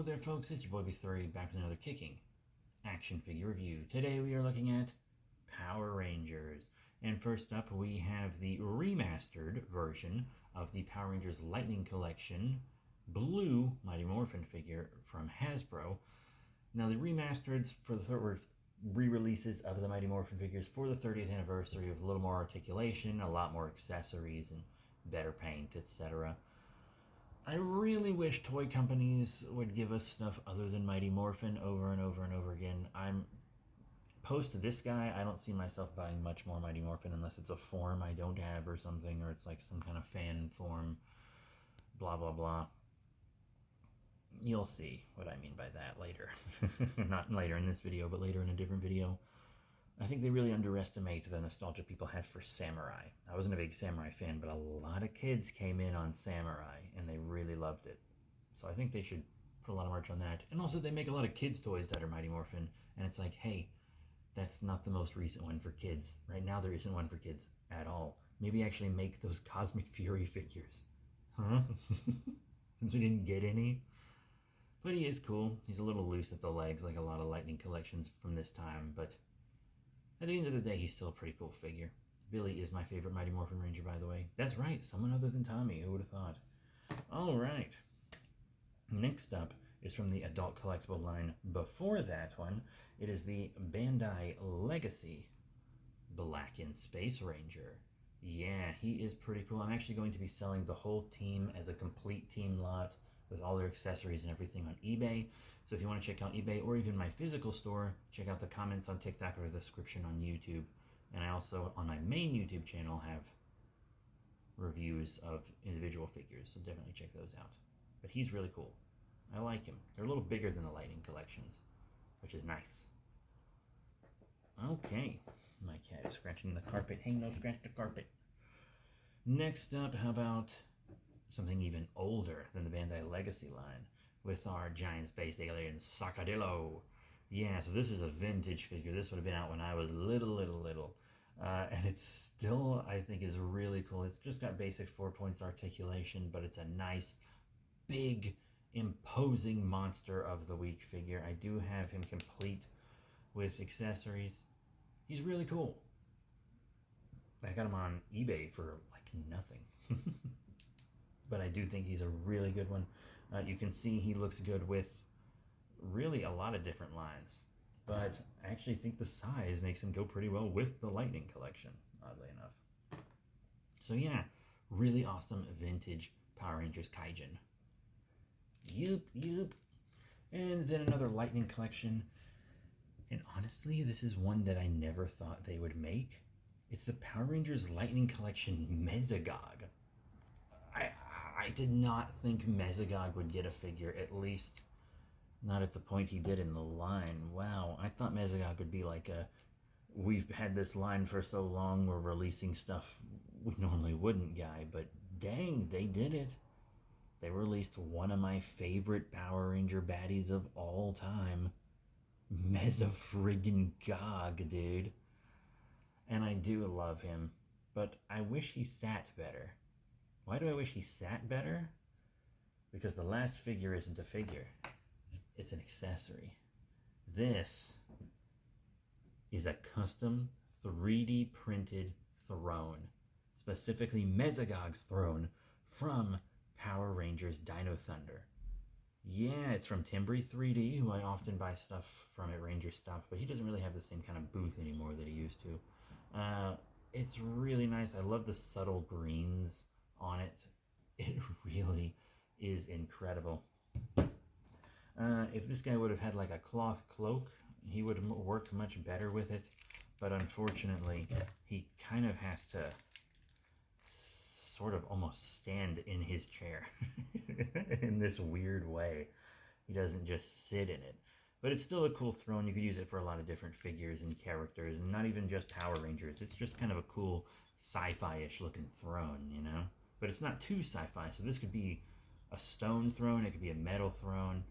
there folks, it's your boy B3 back with another kicking action figure review. Today we are looking at Power Rangers. And first up we have the remastered version of the Power Rangers Lightning Collection blue Mighty Morphin figure from Hasbro. Now the remastered for the re-releases of the Mighty Morphin figures for the 30th anniversary with a little more articulation, a lot more accessories, and better paint, etc. I really wish toy companies would give us stuff other than Mighty Morphin over and over and over again. I'm post this guy, I don't see myself buying much more Mighty Morphin unless it's a form I don't have or something, or it's like some kind of fan form, blah blah blah. You'll see what I mean by that later. Not later in this video, but later in a different video. I think they really underestimate the nostalgia people have for Samurai. I wasn't a big Samurai fan, but a lot of kids came in on Samurai, and they really loved it. So I think they should put a lot of merch on that. And also, they make a lot of kids' toys that are Mighty Morphin, and it's like, hey, that's not the most recent one for kids. Right now, there isn't one for kids at all. Maybe actually make those Cosmic Fury figures. Huh? Since we didn't get any. But he is cool. He's a little loose at the legs, like a lot of Lightning collections from this time, but at the end of the day, he's still a pretty cool figure. Billy is my favorite Mighty Morphin Ranger, by the way. That's right, someone other than Tommy. Who would have thought? All right. Next up is from the adult collectible line. Before that one, it is the Bandai Legacy Black in Space Ranger. Yeah, he is pretty cool. I'm actually going to be selling the whole team as a complete team lot with all their accessories and everything on eBay. So if you want to check out eBay or even my physical store, check out the comments on TikTok or the description on YouTube. And I also, on my main YouTube channel, have reviews of individual figures, so definitely check those out. But he's really cool. I like him. They're a little bigger than the Lightning collections, which is nice. Okay, my cat is scratching the carpet. Hey, no, scratch the carpet. Next up, how about something even older than the Bandai Legacy line with our giant space alien Sarkadillo. Yeah, so this is a vintage figure. This would have been out when I was little. And it's still, I think, is really cool. It's just got basic 4 points articulation, but it's a nice, big, imposing monster of the week figure. I do have him complete with accessories. He's really cool. I got him on eBay for like nothing. But I do think he's a really good one. You can see he looks good with really a lot of different lines. But I actually think the size makes him go pretty well with the Lightning collection, oddly enough. So yeah, really awesome vintage Power Rangers Kaijin. Yup. And then another Lightning collection. And honestly, this is one that I never thought they would make. It's the Power Rangers Lightning Collection Mesogog. I did not think Mesogog would get a figure, at least not at the point he did in the line. Wow, I thought Mesogog would be like a, we've had this line for so long, we're releasing stuff we normally wouldn't guy, but dang, they did it. They released one of my favorite Power Ranger baddies of all time, Mesofriggin-Gog, dude. And I do love him, but I wish he sat better. Why do I wish he sat better? Because the last figure isn't a figure. It's an accessory. This is a custom 3D printed throne. Specifically Mesogog's throne from Power Rangers Dino Thunder. Yeah, it's from Timbri 3D, who I often buy stuff from at Ranger Stuff, but he doesn't really have the same kind of booth anymore that he used to. It's really nice. I love the subtle greens on it. It really is incredible. If this guy would have had like a cloth cloak, he would have worked much better with it, but unfortunately he kind of has to sort of almost stand in his chair in this weird way. He doesn't just sit in it, but it's still a cool throne. You could use it for a lot of different figures and characters, and not even just Power Rangers. It's just kind of a cool sci-fi-ish looking throne, you know? But it's not too sci-fi, so this could be a stone throne, it could be a metal throne.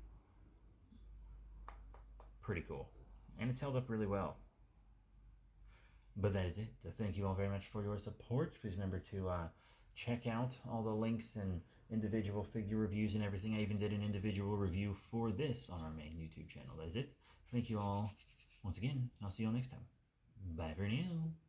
Pretty cool. And it's held up really well. But that is it. Thank you all very much for your support. Please remember to check out all the links and individual figure reviews and everything. I even did an individual review for this on our main YouTube channel. That is it. Thank you all once again. I'll see you all next time. Bye for now.